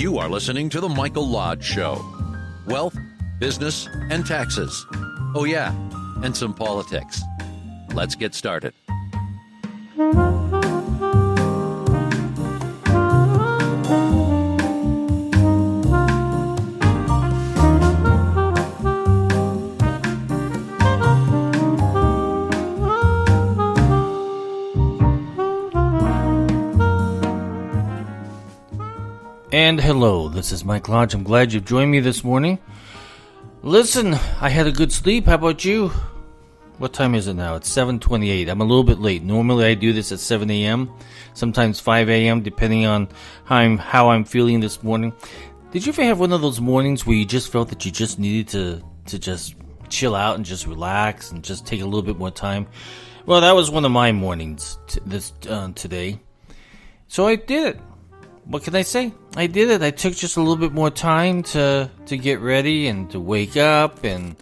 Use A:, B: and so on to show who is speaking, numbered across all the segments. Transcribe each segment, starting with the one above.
A: You are listening to The Michael Lodge Show. Wealth, business, and taxes. Oh yeah, and some politics. Let's get started.
B: And hello, this is Mike Lodge. I'm glad you've joined me this morning. Listen, I had a good sleep. How about you? What time is it now? It's 7:28. I'm a little bit late. Normally I do this at 7 a.m., sometimes 5 a.m., depending on how I'm feeling this morning. Did you ever have one of those mornings where you just felt that you just needed to just chill out and just relax and just take a little bit more time? Well, that was one of my mornings today. So I did it. What can I say? I did it. I took just a little bit more time to get ready and to wake up and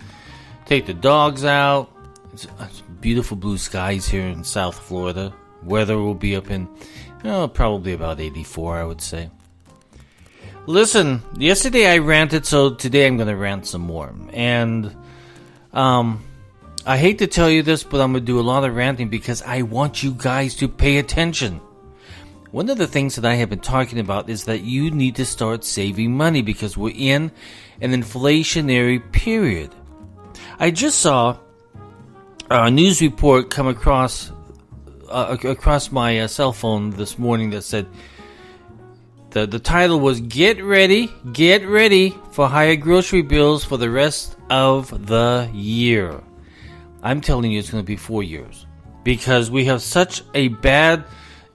B: take the dogs out. It's beautiful blue skies here in South Florida. Weather will be up in probably about 84, I would say. Listen, yesterday I ranted, so today I'm going to rant some more. And I hate to tell you this, but I'm going to do a lot of ranting because I want you guys to pay attention. One of the things that I have been talking about is that you need to start saving money because we're in an inflationary period. I just saw a news report come across my cell phone this morning that said the title was get ready for higher grocery bills for the rest of the year. I'm telling you it's going to be 4 years because we have such a bad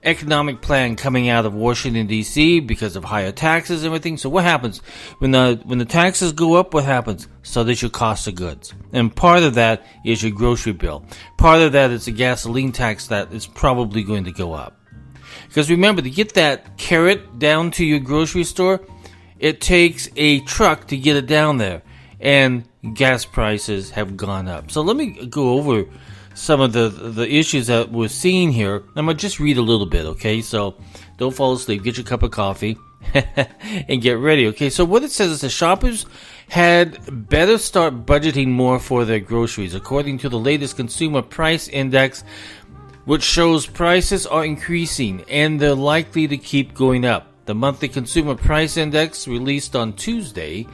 B: economic plan coming out of Washington, D.C. because of higher taxes and everything. So what happens? When the taxes go up, what happens? So does your cost of goods. And part of that is your grocery bill. Part of that is the gasoline tax that is probably going to go up. Because remember, to get that carrot down to your grocery store, it takes a truck to get it down there. And gas prices have gone up. So let me go over some of the issues that we're seeing here. I'm going to just read a little bit, okay? So don't fall asleep. Get your cup of coffee and get ready, okay? So what it says is the shoppers had better start budgeting more for their groceries. According to the latest Consumer Price Index, which shows prices are increasing and they're likely to keep going up. The monthly Consumer Price Index released on Tuesday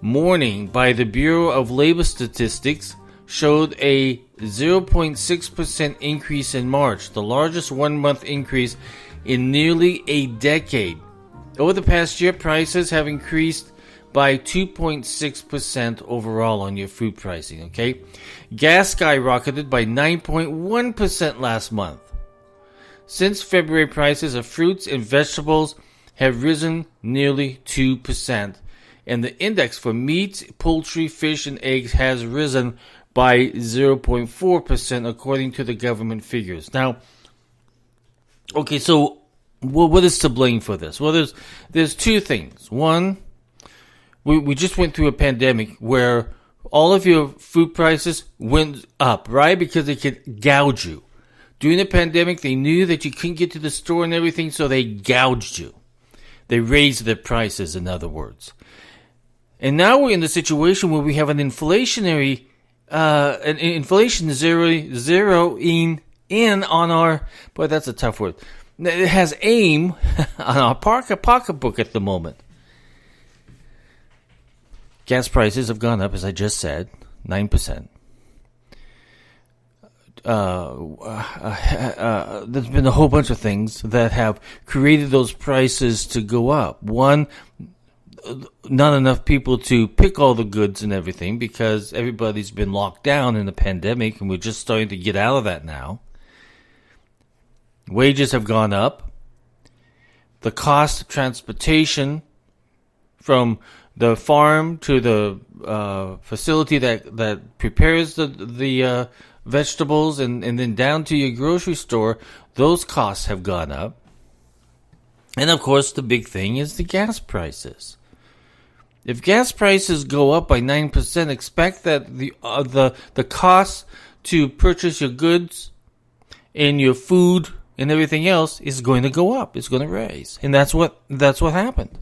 B: morning by the Bureau of Labor Statistics showed a 0.6% increase in March, the largest one-month increase in nearly a decade. Over the past year, prices have increased by 2.6% overall on your food pricing, okay? Gas skyrocketed by 9.1% last month. Since February, prices of fruits and vegetables have risen nearly 2%, and the index for meats, poultry, fish, and eggs has risen by 0.4% according to the government figures. Now, okay, so what is to blame for this? Well, there's two things. One, we just went through a pandemic where all of your food prices went up, right? Because they could gouge you. During the pandemic, they knew that you couldn't get to the store and everything, so they gouged you. They raised their prices, in other words. And now we're in the situation where we have an inflation zeroing in on our, boy, that's a tough word. It has aim on our pocketbook at the moment. Gas prices have gone up, as I just said, 9%. There's been a whole bunch of things that have created those prices to go up. One, not enough people to pick all the goods and everything because everybody's been locked down in the pandemic and we're just starting to get out of that now. Wages have gone up. The cost of transportation from the farm to the facility that prepares the vegetables and then down to your grocery store, those costs have gone up. And of course, the big thing is the gas prices. If gas prices go up by 9%, expect that the cost to purchase your goods and your food and everything else is going to go up. It's going to raise, and that's what happened.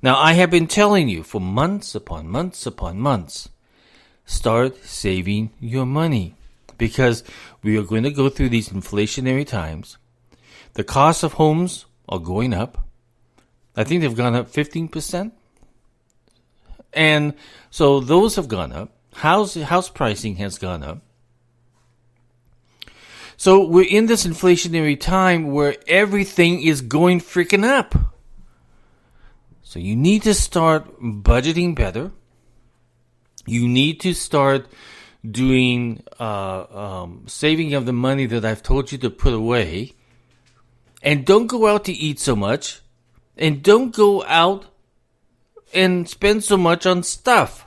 B: Now, I have been telling you for months upon months upon months, start saving your money because we are going to go through these inflationary times. The cost of homes are going up. I think they've gone up 15%. And so those have gone up. House pricing has gone up. So we're in this inflationary time where everything is going freaking up. So you need to start budgeting better. You need to start doing saving of the money that I've told you to put away. And don't go out to eat so much. And don't go out and spend so much on stuff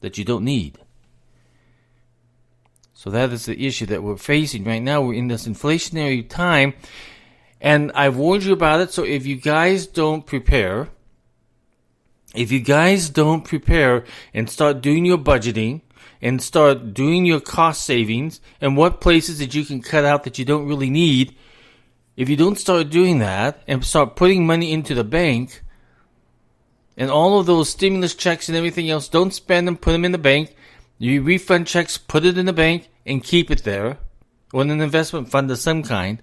B: that you don't need. So that is the issue that we're facing right now. We're in this inflationary time. And I've warned you about it. So if you guys don't prepare and start doing your budgeting and start doing your cost savings and what places that you can cut out that you don't really need, if you don't start doing that and start putting money into the bank and all of those stimulus checks and everything else, don't spend them, put them in the bank. You refund checks, put it in the bank and keep it there or in an investment fund of some kind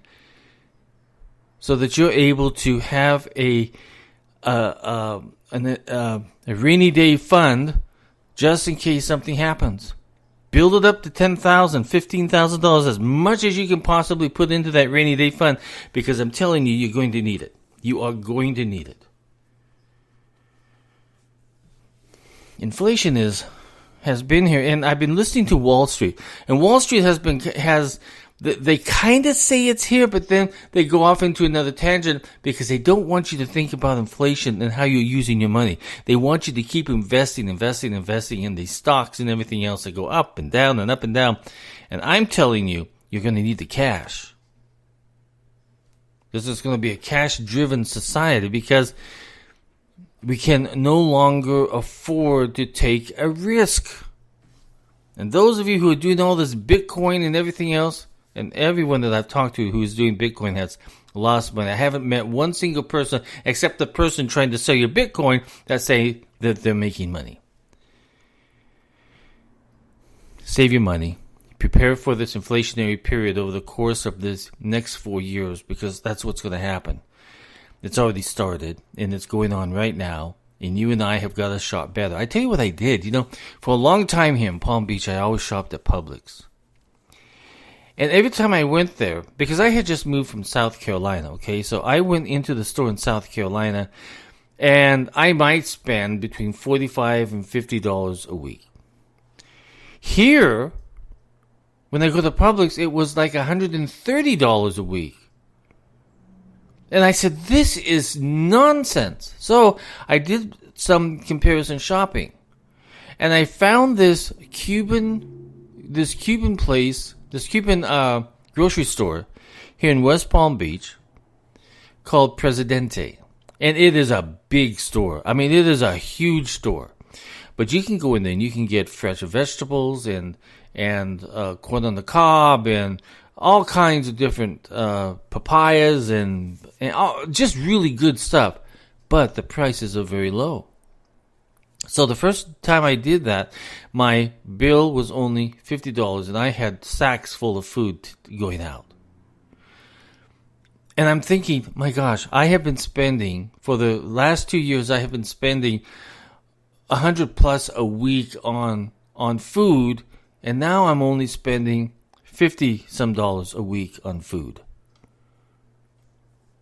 B: so that you're able to have a rainy day fund just in case something happens. Build it up to $10,000, $15,000, as much as you can possibly put into that rainy day fund, because I'm telling you, you're going to need it. You are going to need it. Inflation has been here, and I've been listening to Wall Street, and Wall Street they kind of say it's here, but then they go off into another tangent because they don't want you to think about inflation and how you're using your money. They want you to keep investing in these stocks and everything else that go up and down and up and down. And I'm telling you, you're going to need the cash. This is going to be a cash-driven society because we can no longer afford to take a risk. And those of you who are doing all this Bitcoin and everything else, and everyone that I've talked to who is doing Bitcoin has lost money. I haven't met one single person except the person trying to sell you Bitcoin that say that they're making money. Save your money. Prepare for this inflationary period over the course of this next 4 years because that's what's going to happen. It's already started and it's going on right now. And you and I have got to shop better. I tell you what I did. For a long time here in Palm Beach, I always shopped at Publix. And every time I went there, because I had just moved from South Carolina, okay? So I went into the store in South Carolina, and I might spend between $45 and $50 a week. Here, when I go to Publix, it was like $130 a week. And I said, this is nonsense. So I did some comparison shopping. And I found this Cuban grocery store here in West Palm Beach called Presidente. And it is a big store. I mean, it is a huge store. But you can go in there and you can get fresh vegetables and corn on the cob and all kinds of different papayas and just really good stuff. But the prices are very low. So the first time I did that, my bill was only $50 and I had sacks full of food going out. And I'm thinking, my gosh, I have been spending, for the last 2 years, I have been spending $100 plus a week on food, and now I'm only spending $50 some a week on food.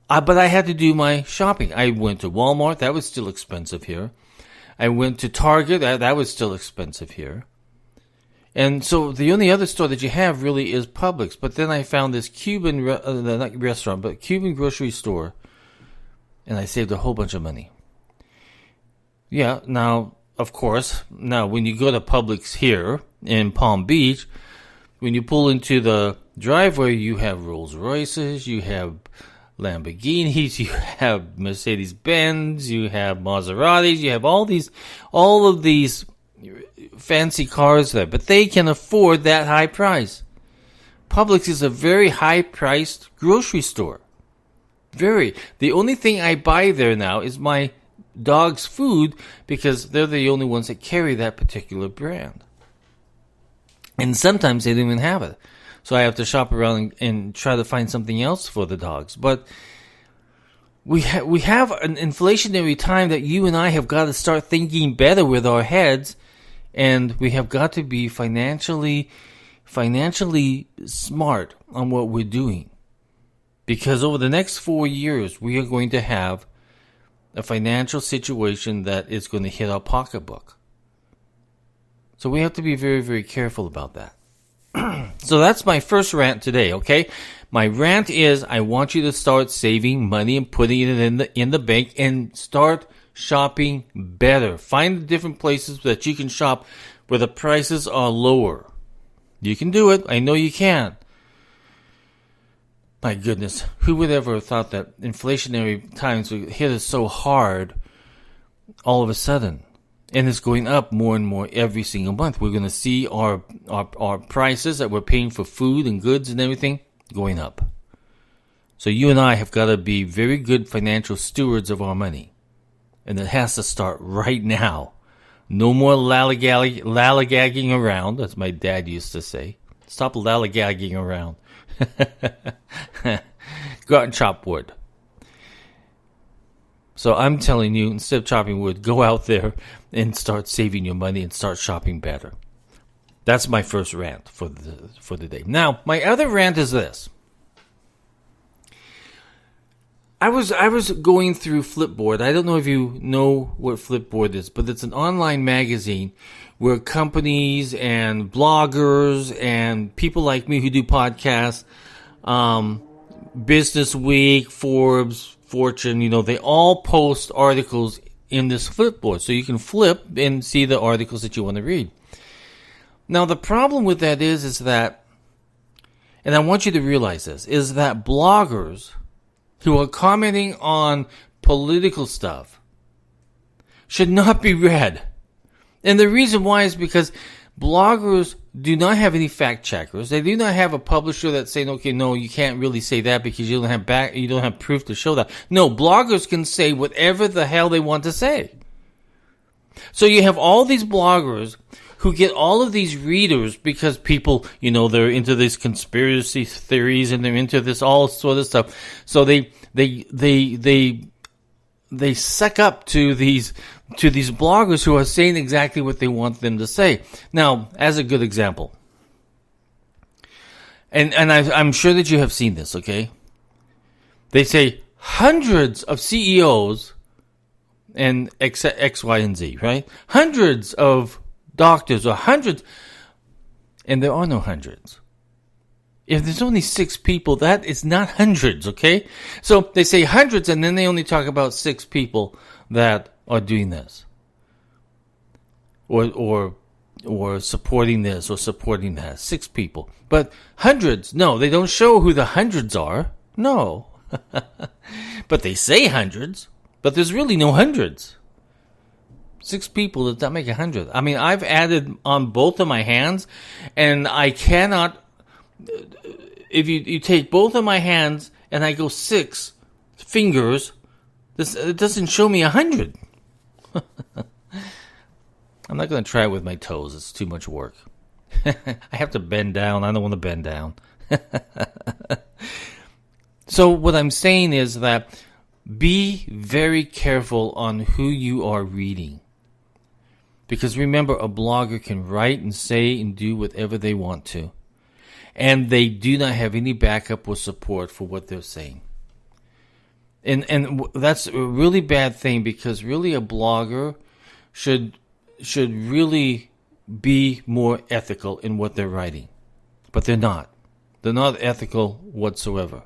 B: But I had to do my shopping. I went to Walmart, that was still expensive here. I went to Target, that was still expensive here. And so the only other store that you have really is Publix. But then I found this Cuban, not restaurant, but Cuban grocery store. And I saved a whole bunch of money. Yeah, now, of course, when you go to Publix here in Palm Beach, when you pull into the driveway, you have Rolls Royces, you have Lamborghinis, you have Mercedes-Benz, you have Maseratis, you have all of these fancy cars there, but they can afford that high price. Publix is a very high-priced grocery store. The only thing I buy there now is my dogs food because they're the only ones that carry that particular brand. And sometimes they don't even have it. So I have to shop around and try to find something else for the dogs. But we have an inflationary time that you and I have got to start thinking better with our heads, and we have got to be financially smart on what we're doing. Because over the next 4 years, we are going to have a financial situation that is going to hit our pocketbook. So we have to be very, very careful about that. So that's my first rant today, okay? My rant is I want you to start saving money and putting it in the bank and start shopping better. Find the different places that you can shop where the prices are lower. You can do it. I know you can. My goodness, who would ever have thought that inflationary times would hit us so hard all of a sudden? And it's going up more and more every single month. We're going to see our prices that we're paying for food and goods and everything going up. So you and I have got to be very good financial stewards of our money. And it has to start right now. No more lallygagging around, as my dad used to say. Stop lallygagging around. Go out and chop wood. So I'm telling you, instead of chopping wood, go out there and start saving your money and start shopping better. That's my first rant for the day. Now, my other rant is this. I was going through Flipboard. I don't know if you know what Flipboard is, but it's an online magazine where companies and bloggers and people like me who do podcasts, Business Week, Forbes, Fortune, they all post articles in this Flipboard. So you can flip and see the articles that you want to read. Now, the problem with that is that, and I want you to realize this, is that bloggers who are commenting on political stuff should not be read. And the reason why is because bloggers do not have any fact checkers. They do not have a publisher that's saying, okay, no, you can't really say that because you don't have proof to show that. No, bloggers can say whatever the hell they want to say. So you have all these bloggers who get all of these readers because people, they're into these conspiracy theories and they're into this all sort of stuff. So they suck up to these bloggers who are saying exactly what they want them to say. Now, as a good example, and I'm sure that you have seen this, okay? They say hundreds of CEOs and X, Y, and Z, right? Hundreds of doctors or hundreds, and there are no hundreds. If there's only 6 people, that is not hundreds, okay? So they say hundreds, and then they only talk about 6 people that are doing this, or supporting this or supporting that. 6 people, but hundreds. No, they don't show who the hundreds are. No, but they say hundreds, but there's really no hundreds. 6 people does not make 100. I mean, I've added on both of my hands, and I cannot. If you take both of my hands and I go 6 fingers, it doesn't show me 100. I'm not going to try it with my toes. It's too much work. I have to bend down. I don't want to bend down. So what I'm saying is that be very careful on who you are reading. Because remember, a blogger can write and say and do whatever they want to. And they do not have any backup or support for what they're saying. And that's a really bad thing, because really a blogger should really be more ethical in what they're writing. But they're not. They're not ethical whatsoever.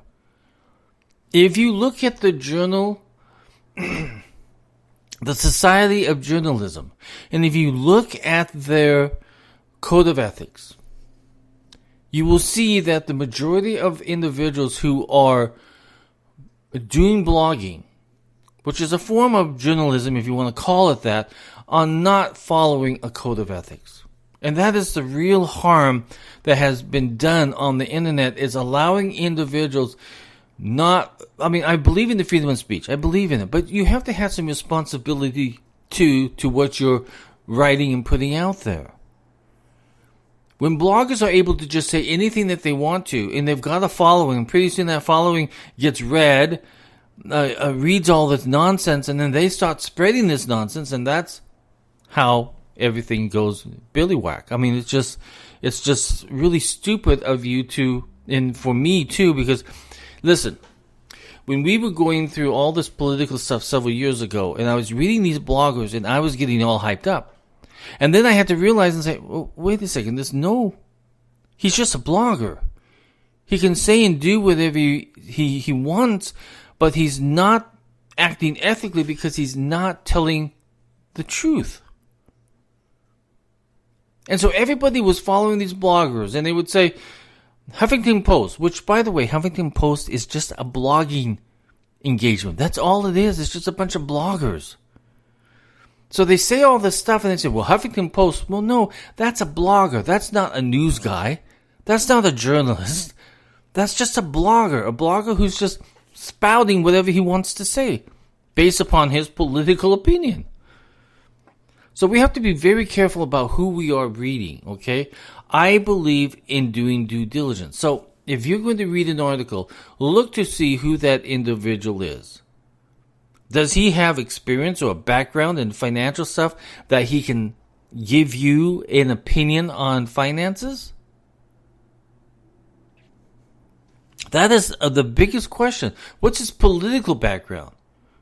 B: If you look at the journal, the Society of Journalism, and if you look at their code of ethics, you will see that the majority of individuals who are doing blogging, which is a form of journalism, if you want to call it that, are not following a code of ethics. And that is the real harm that has been done on the internet, is allowing individuals I believe in the freedom of speech. I believe in it. But you have to have some responsibility to what you're writing and putting out there. When bloggers are able to just say anything that they want to, and they've got a following, and pretty soon that following gets read, reads all this nonsense, and then they start spreading this nonsense, and that's how everything goes billywhack. I mean, it's just really stupid of you to, and for me too, because, listen, when we were going through all this political stuff several years ago, and I was reading these bloggers, and I was getting all hyped up, and then I had to realize and say, well, wait a second, he's just a blogger. He can say and do whatever he wants, but he's not acting ethically because he's not telling the truth. And so everybody was following these bloggers, and they would say, Huffington Post, which, by the way, Huffington Post is just a blogging engagement. That's all it is. It's just a bunch of bloggers. So they say all this stuff, and they say, well, Huffington Post, well, no, that's a blogger. That's not a news guy. That's not a journalist. That's just a blogger who's just spouting whatever he wants to say based upon his political opinion. So we have to be very careful about who we are reading, okay? I believe in doing due diligence. So if you're going to read an article, look to see who that individual is. Does he have experience or a background in financial stuff that he can give you an opinion on finances? That is the biggest question. What's his political background?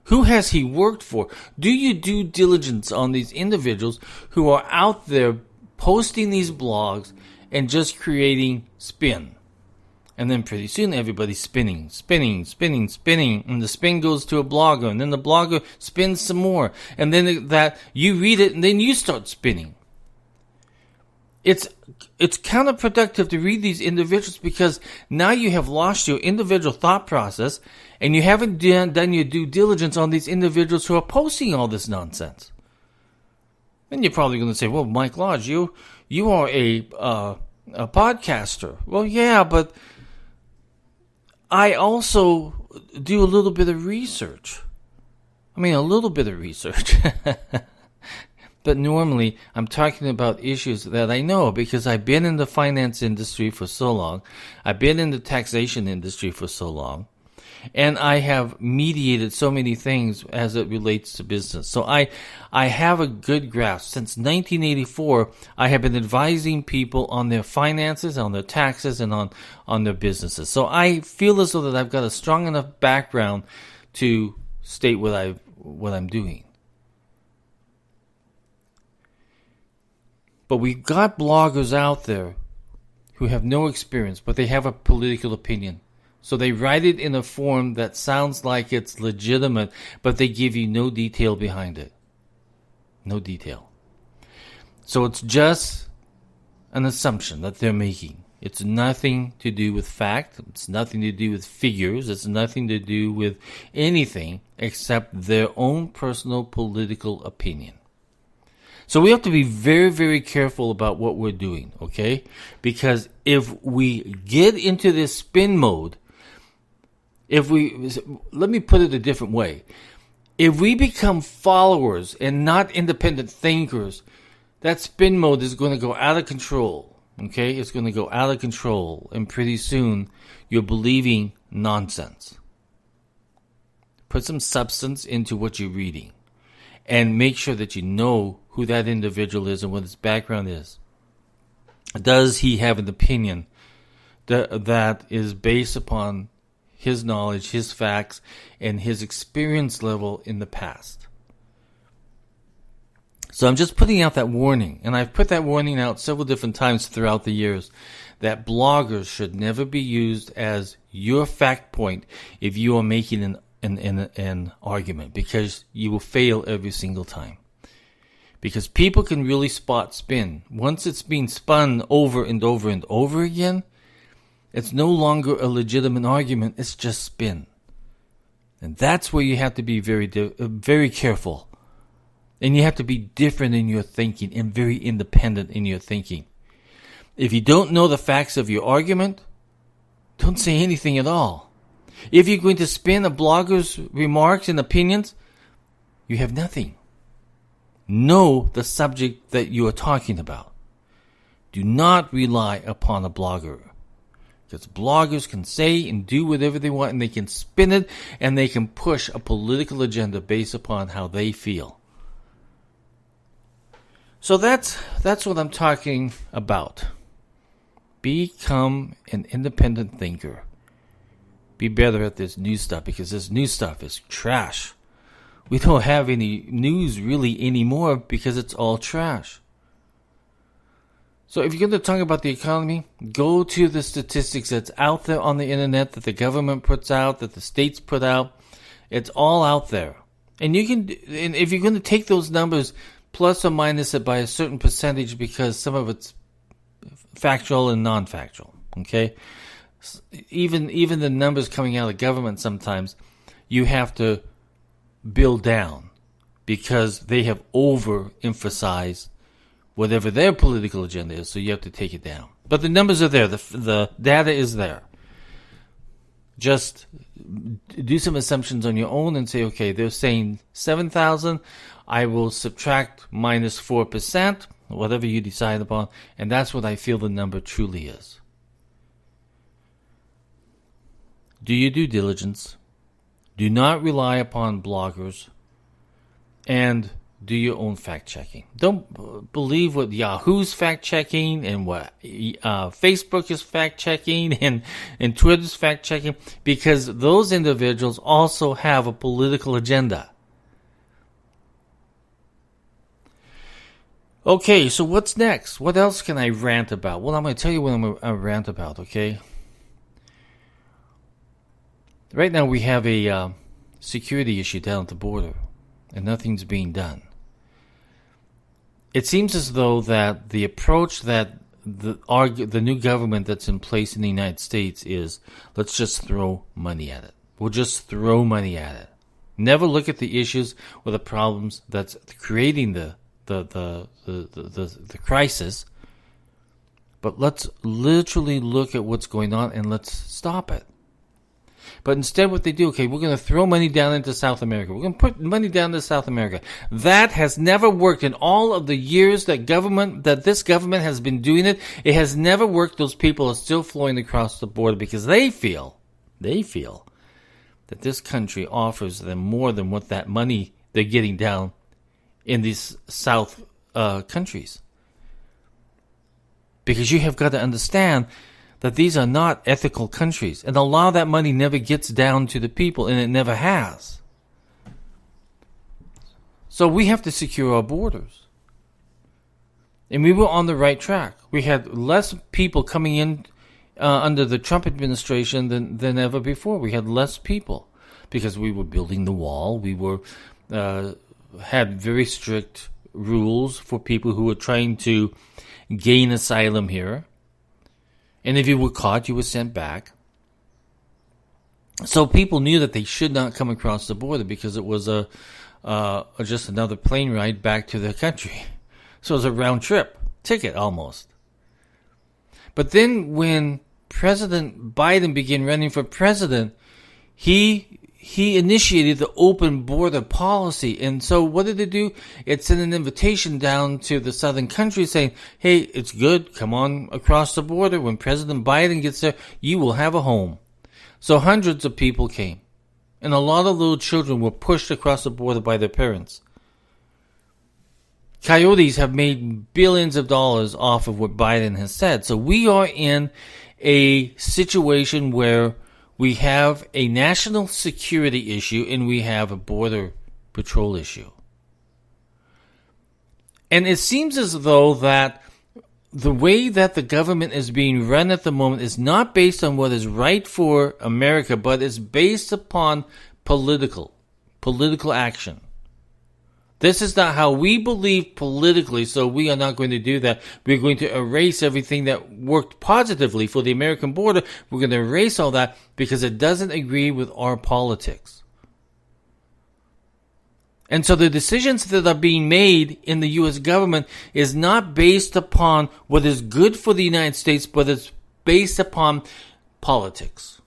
B: Who has he worked for? Do you do diligence on these individuals who are out there posting these blogs and just creating spin? And then pretty soon everybody's spinning. And the spin goes to a blogger. And then the blogger spins some more. And then that you read it and then you start spinning. It's counterproductive to read these individuals because now you have lost your individual thought process and you haven't done your due diligence on these individuals who are posting all this nonsense. And you're probably going to say, well, Mike Lodge, you are a podcaster. Well, yeah, but I also do a little bit of research. But normally, I'm talking about issues that I know because I've been in the finance industry for so long. I've been in the taxation industry for so long. And I have mediated so many things as it relates to business. So I have a good grasp. Since 1984, I have been advising people on their finances, on their taxes, and on their businesses. So I feel as though that I've got a strong enough background to state what I'm doing. But we've got bloggers out there who have no experience, but they have a political opinion. So they write it in a form that sounds like it's legitimate, but they give you no detail behind it. No detail. So it's just an assumption that they're making. It's nothing to do with fact. It's nothing to do with figures. It's nothing to do with anything except their own personal political opinion. So we have to be very, very careful about what we're doing, okay? Because if we get into this spin mode, let me put it a different way. If we become followers and not independent thinkers, that spin mode is going to go out of control, okay? It's going to go out of control, and pretty soon you're believing nonsense. Put some substance into what you're reading. And make sure that you know who that individual is and what his background is. Does he have an opinion that is based upon his knowledge, his facts, and his experience level in the past? So I'm just putting out that warning, and I've put that warning out several different times throughout the years, that bloggers should never be used as your fact point if you are making an argument, because you will fail every single time. Because people can really spot spin. Once it's being spun over and over and over again, it's no longer a legitimate argument, it's just spin. And that's where you have to be very careful. And you have to be different in your thinking and very independent in your thinking. If you don't know the facts of your argument, don't say anything at all. If you're going to spin a blogger's remarks and opinions, you have nothing. Know the subject that you are talking about. Do not rely upon a blogger. Because bloggers can say and do whatever they want, and they can spin it, and they can push a political agenda based upon how they feel. So that's what I'm talking about. Become an independent thinker. Be better at this new stuff, because this new stuff is trash. We don't have any news really anymore because it's all trash. So if you're going to talk about the economy, go to the statistics that's out there on the internet, that the government puts out, that the states put out. It's all out there. And if you're going to take those numbers, plus or minus it by a certain percentage, because some of it's factual and non-factual, okay? Even the numbers coming out of government sometimes, you have to build down because they have overemphasized whatever their political agenda is, so you have to take it down. But the numbers are there. The data is there. Just do some assumptions on your own and say, okay, they're saying 7,000. I will subtract minus 4%, whatever you decide upon, and that's what I feel the number truly is. Do your due diligence. Do not rely upon bloggers. And do your own fact-checking. Don't believe what Yahoo's fact-checking and what Facebook is fact-checking and Twitter's fact-checking, because those individuals also have a political agenda. Okay, so what's next? What else can I rant about? Well, I'm going to tell you what I'm going to rant about, okay? Right now we have a security issue down at the border, and nothing's being done. It seems as though that the approach that the new government that's in place in the United States is, let's just throw money at it. We'll just throw money at it. Never look at the issues or the problems that's creating the crisis, but let's literally look at what's going on and let's stop it. But instead what they do, okay, we're going to throw money down into South America. We're going to put money down to South America. That has never worked in all of the years that this government has been doing it. It has never worked. Those people are still flowing across the border because they feel that this country offers them more than what that money they're getting down in these South countries. Because you have got to understand that these are not ethical countries. And a lot of that money never gets down to the people, and it never has. So we have to secure our borders. And we were on the right track. We had less people coming in under the Trump administration than ever before. We had less people because we were building the wall. We were had very strict rules for people who were trying to gain asylum here. And if you were caught, you were sent back. So people knew that they should not come across the border because it was just another plane ride back to their country. So it was a round trip ticket almost. But then when President Biden began running for president, he initiated the open border policy. And so what did it do? It sent an invitation down to the southern countries saying, hey, it's good. Come on across the border. When President Biden gets there, you will have a home. So hundreds of people came. And a lot of little children were pushed across the border by their parents. Coyotes have made billions of dollars off of what Biden has said. So we are in a situation where we have a national security issue and we have a border patrol issue. And it seems as though that the way that the government is being run at the moment is not based on what is right for America, but is based upon political action. This is not how we believe politically, so we are not going to do that. We're going to erase everything that worked positively for the American border. We're going to erase all that because it doesn't agree with our politics. And so the decisions that are being made in the U.S. government is not based upon what is good for the United States, but it's based upon politics.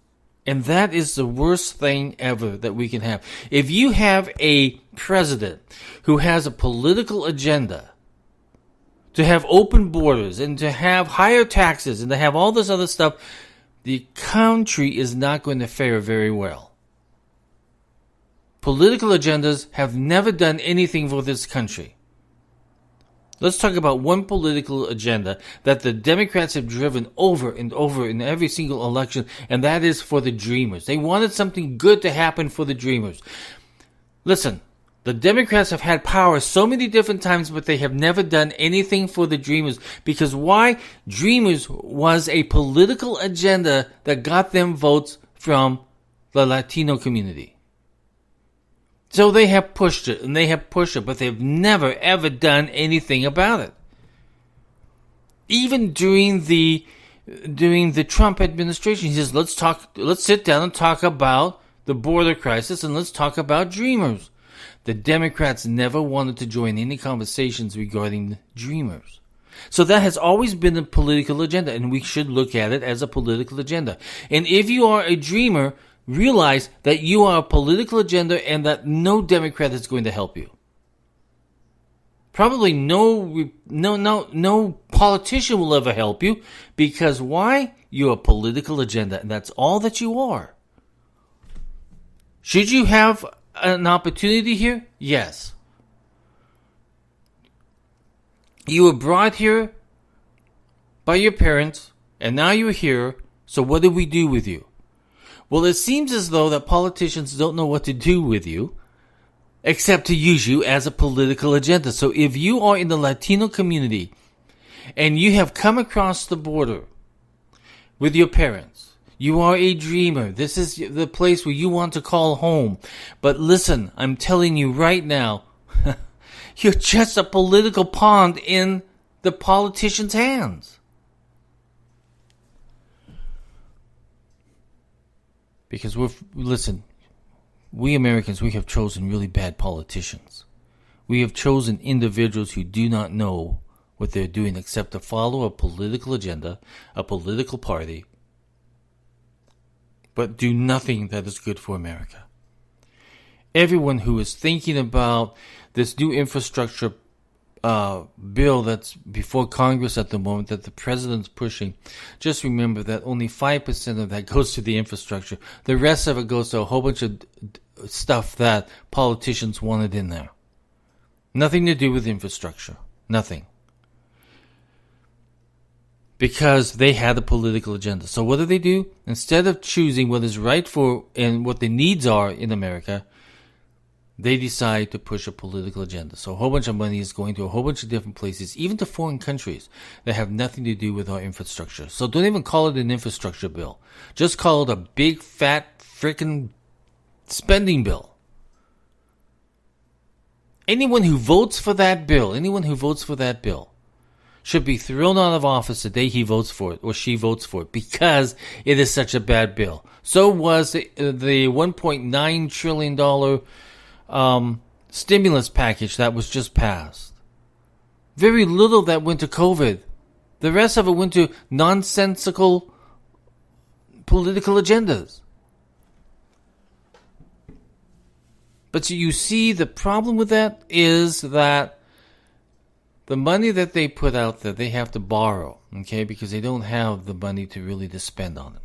B: And that is the worst thing ever that we can have. If you have a president who has a political agenda to have open borders and to have higher taxes and to have all this other stuff, the country is not going to fare very well. Political agendas have never done anything for this country. Let's talk about one political agenda that the Democrats have driven over and over in every single election, and that is for the Dreamers. They wanted something good to happen for the Dreamers. Listen, the Democrats have had power so many different times, but they have never done anything for the Dreamers. Because why? Dreamers was a political agenda that got them votes from the Latino community. So they have pushed it, and they have pushed it, but they've never, ever done anything about it. Even during the Trump administration, he says, let's sit down and talk about the border crisis, and let's talk about Dreamers. The Democrats never wanted to join any conversations regarding Dreamers. So that has always been a political agenda, and we should look at it as a political agenda. And if you are a Dreamer, realize that you are a political agenda and that no Democrat is going to help you. Probably no politician will ever help you, because why? You're a political agenda, and that's all that you are. Should you have an opportunity here? Yes. You were brought here by your parents, and now you're here, so what do we do with you? Well, it seems as though that politicians don't know what to do with you except to use you as a political agenda. So if you are in the Latino community and you have come across the border with your parents, you are a dreamer. This is the place where you want to call home. But listen, I'm telling you right now, you're just a political pawn in the politicians' hands. Because we Americans, we have chosen really bad politicians. We have chosen individuals who do not know what they're doing except to follow a political agenda, a political party, but do nothing that is good for America. Everyone who is thinking about this new infrastructure bill that's before Congress at the moment that the president's pushing, just remember that only 5% of that goes to the infrastructure. The rest of it goes to a whole bunch of stuff that politicians wanted in there. Nothing to do with infrastructure. Nothing. Because they had a political agenda. So what do? Instead of choosing what is right for and what the needs are in America, they decide to push a political agenda. So a whole bunch of money is going to a whole bunch of different places, even to foreign countries that have nothing to do with our infrastructure. So don't even call it an infrastructure bill. Just call it a big, fat, frickin' spending bill. Anyone who votes for that bill, should be thrown out of office the day he votes for it or she votes for it, because it is such a bad bill. So was the $1.9 trillion stimulus package that was just passed. Very little that went to COVID. The rest of it went to nonsensical political agendas. But you see, the problem with that is that the money that they put out there, they have to borrow, okay, because they don't have the money to spend on it.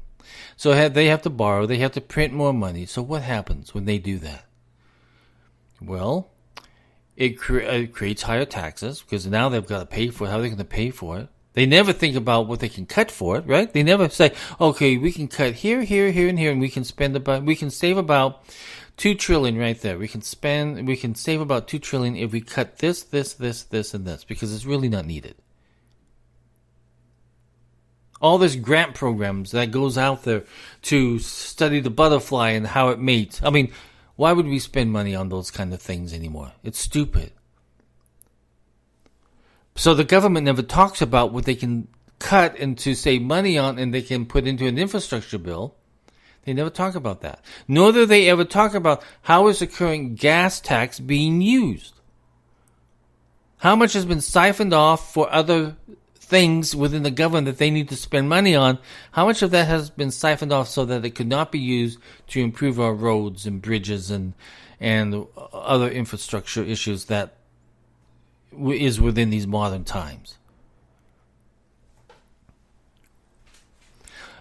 B: So they have to borrow, they have to print more money. So what happens when they do that? Well, it creates higher taxes, because now they've got to pay for it. How are they going to pay for it? They never think about what they can cut for it, right? They never say, okay, we can cut here, here, here, and here, and we can save about $2 trillion right there. We can save about $2 trillion if we cut this, this, this, this, and this, because it's really not needed. All this grant programs that goes out there to study the butterfly and how it mates. I mean, why would we spend money on those kind of things anymore? It's stupid. So the government never talks about what they can cut and to save money on and they can put into an infrastructure bill. They never talk about that. Nor do they ever talk about how is the current gas tax being used. How much has been siphoned off for other things within the government that they need to spend money on, how much of that has been siphoned off so that it could not be used to improve our roads and bridges and other infrastructure issues that is within these modern times?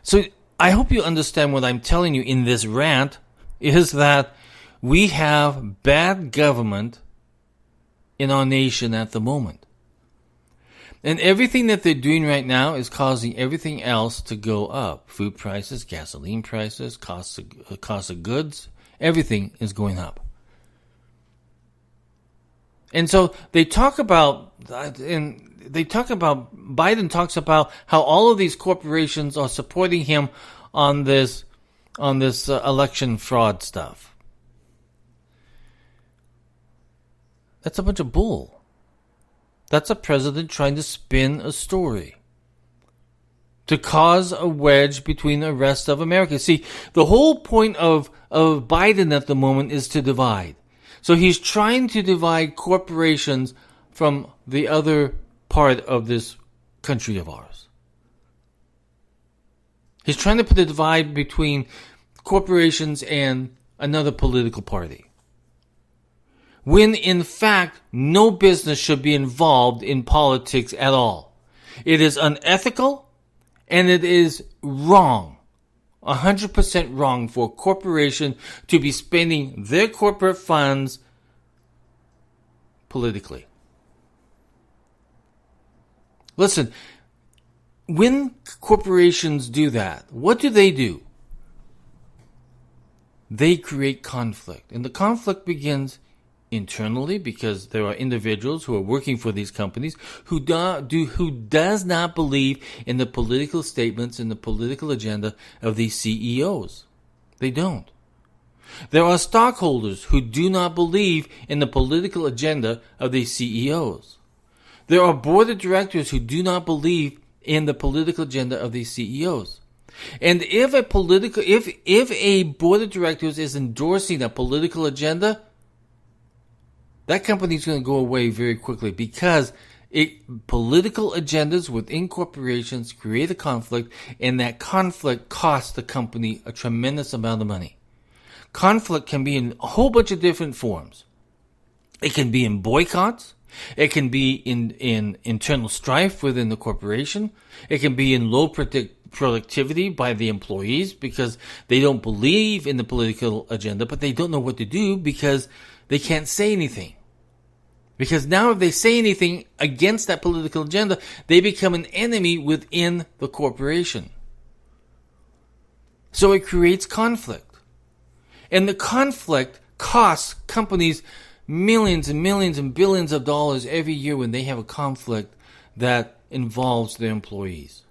B: So I hope you understand what I'm telling you in this rant is that we have bad government in our nation at the moment. And everything that they're doing right now is causing everything else to go up. Food prices, gasoline prices, cost of goods, everything is going up. And so Biden talks about how all of these corporations are supporting him on this election fraud stuff. That's a bunch of bull. That's a president trying to spin a story to cause a wedge between the rest of America. See, the whole point of Biden at the moment is to divide. So he's trying to divide corporations from the other part of this country of ours. He's trying to put a divide between corporations and another political party, when in fact no business should be involved in politics at all. It is unethical and it is wrong, 100% wrong for a corporation to be spending their corporate funds politically. Listen, when corporations do that, what do? They create conflict. And the conflict begins internally because there are individuals who are working for these companies who does not believe in the political statements and the political agenda of these CEOs. They don't. There are stockholders who do not believe in the political agenda of these CEOs. There are board of directors who do not believe in the political agenda of these CEOs. And if a board of directors is endorsing a political agenda, that company is going to go away very quickly because political agendas within corporations create a conflict, and that conflict costs the company a tremendous amount of money. Conflict can be in a whole bunch of different forms. It can be in boycotts. It can be in internal strife within the corporation. It can be in low productivity by the employees because they don't believe in the political agenda, but they don't know what to do because they can't say anything. Because now if they say anything against that political agenda, they become an enemy within the corporation. So it creates conflict. And the conflict costs companies millions and millions and billions of dollars every year when they have a conflict that involves their employees.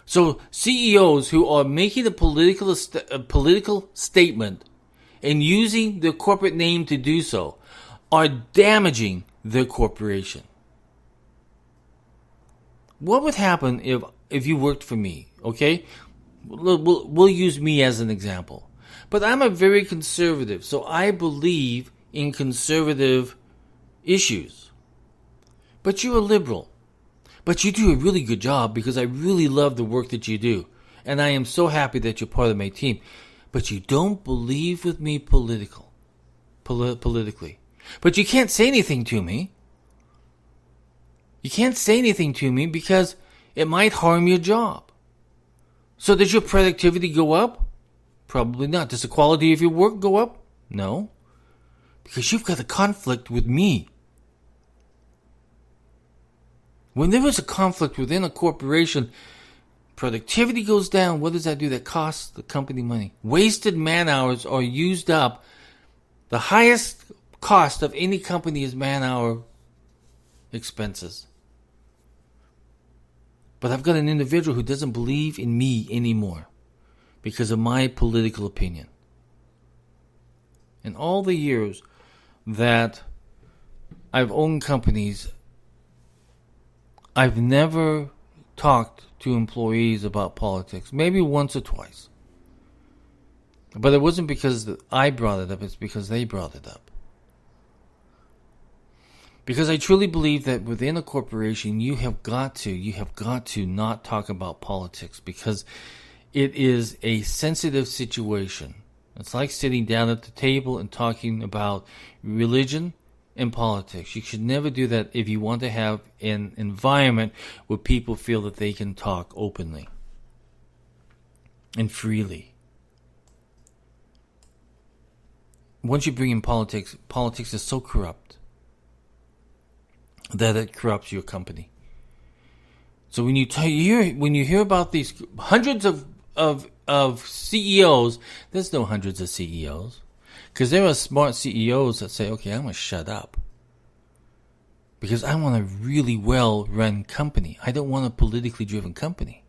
B: So CEOs who are making a political statement and using their corporate name to do so are damaging their corporation. What would happen if you worked for me, okay? We'll use me as an example. But I'm a very conservative, so I believe in conservative issues. But you're a liberal. But you do a really good job because I really love the work that you do. And I am so happy that you're part of my team. But you don't believe with me politically. But you can't say anything to me. You can't say anything to me because it might harm your job. So does your productivity go up? Probably not. Does the quality of your work go up? No. Because you've got a conflict with me. When there is a conflict within a corporation, productivity goes down. What does that do? That costs the company money. Wasted man hours are used up. The highest cost of any company is man hour expenses. But I've got an individual who doesn't believe in me anymore because of my political opinion. In all the years that I've owned companies, I've never talked to employees about politics. Maybe once or twice. But it wasn't because I brought it up, it's because they brought it up. Because I truly believe that within a corporation, you have got to not talk about politics, because it is a sensitive situation. It's like sitting down at the table and talking about religion and politics. You should never do that if you want to have an environment where people feel that they can talk openly and freely. Once you bring in politics, politics is so corrupt that it corrupts your company. So when you hear about these hundreds of CEOs, there's no hundreds of CEOs, because there are smart CEOs that say, "Okay, I'm gonna shut up because I want a really well-run company. I don't want a politically driven company."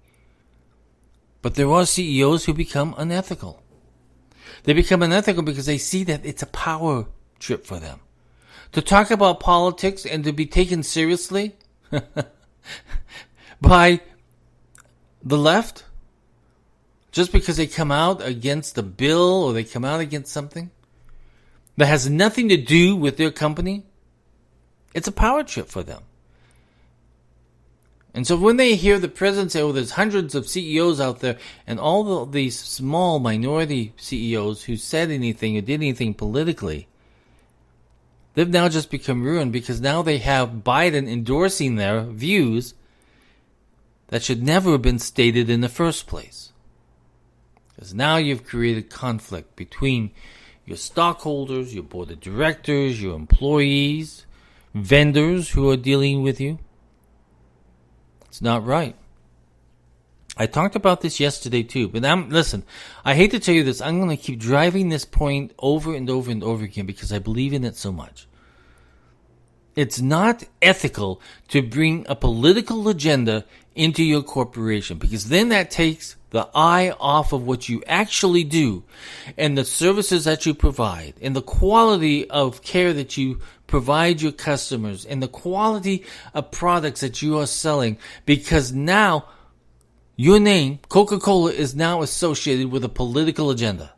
B: But there are CEOs who become unethical. They become unethical because they see that it's a power trip for them. To talk about politics and to be taken seriously by the left, just because they come out against the bill or they come out against something that has nothing to do with their company, it's a power trip for them. And so when they hear the president say, "Oh, there's hundreds of CEOs out there," and all these small minority CEOs who said anything or did anything politically, they've now just become ruined, because now they have Biden endorsing their views that should never have been stated in the first place. Because now you've created conflict between your stockholders, your board of directors, your employees, vendors who are dealing with you. It's not right. I talked about this yesterday too, but listen, I hate to tell you this, I'm going to keep driving this point over and over and over again because I believe in it so much. It's not ethical to bring a political agenda into your corporation, because then that takes the eye off of what you actually do and the services that you provide and the quality of care that you provide your customers and the quality of products that you are selling, because now your name, Coca-Cola, is now associated with a political agenda.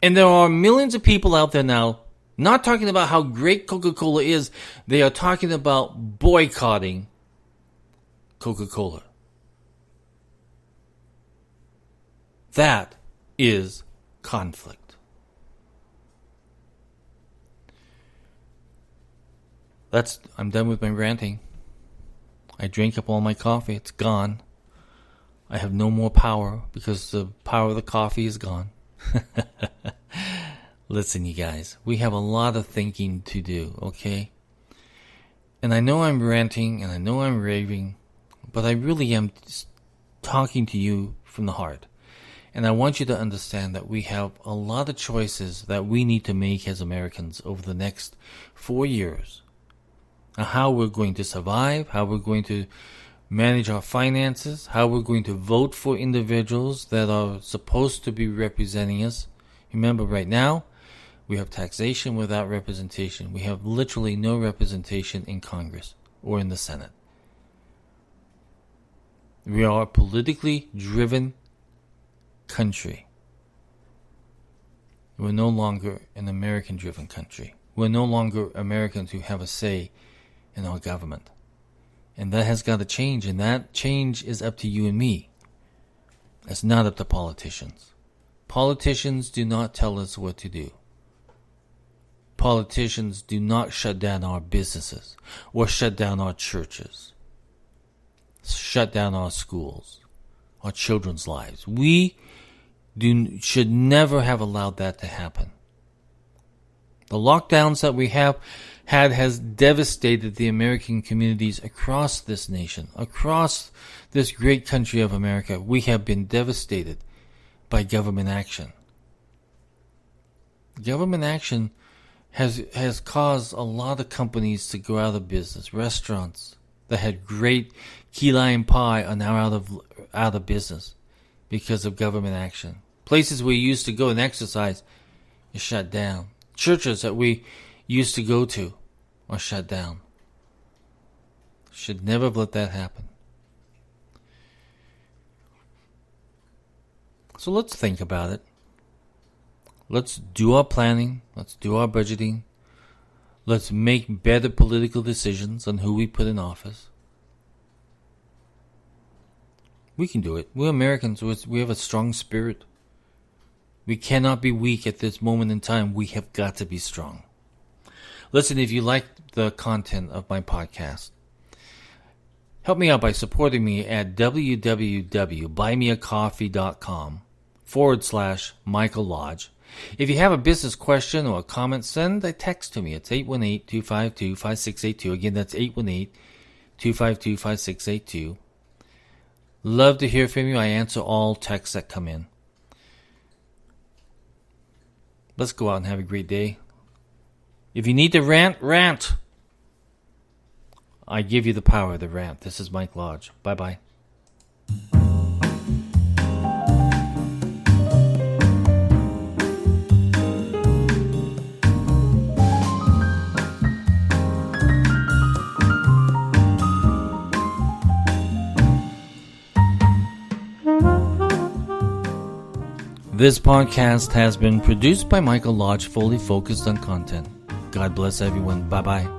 B: And there are millions of people out there now not talking about how great Coca-Cola is. They are talking about boycotting Coca-Cola. That is conflict. I'm done with my ranting. I drank up all my coffee. It's gone. I have no more power because the power of the coffee is gone. Listen, you guys, we have a lot of thinking to do, okay? And I know I'm ranting and I know I'm raving, but I really am talking to you from the heart. And I want you to understand that we have a lot of choices that we need to make as Americans over the next 4 years. How we're going to survive, how we're going to manage our finances, how we're going to vote for individuals that are supposed to be representing us. Remember, right now, we have taxation without representation. We have literally no representation in Congress or in the Senate. We are a politically driven country. We're no longer an American-driven country. We're no longer Americans who have a say in our government. And that has got to change, and that change is up to you and me. It's not up to politicians. Politicians do not tell us what to do. Politicians do not shut down our businesses or shut down our churches, shut down our schools, our children's lives. We should never have allowed that to happen. The lockdowns that we have had has devastated the American communities across this nation, across this great country of America. We have been devastated by government action. Government action has caused a lot of companies to go out of business. Restaurants that had great key lime pie are now out of business because of government action. Places we used to go and exercise is shut down. Churches that we used to go to are shut down. Should never have let that happen. So let's think about it. Let's do our planning. Let's do our budgeting. Let's make better political decisions on who we put in office. We can do it. We're Americans. We have a strong spirit. We cannot be weak at this moment in time. We have got to be strong. Listen, if you like the content of my podcast, help me out by supporting me at www.buymeacoffee.com/Michael Lodge. If you have a business question or a comment, send a text to me. It's 818-252-5682. Again, that's 818-252-5682. Love to hear from you. I answer all texts that come in. Let's go out and have a great day. If you need to rant. I give you the power of the rant. This is Mike Lodge. Bye-bye. This podcast has been produced by Michael Lodge, fully focused on content. God bless everyone. Bye-bye.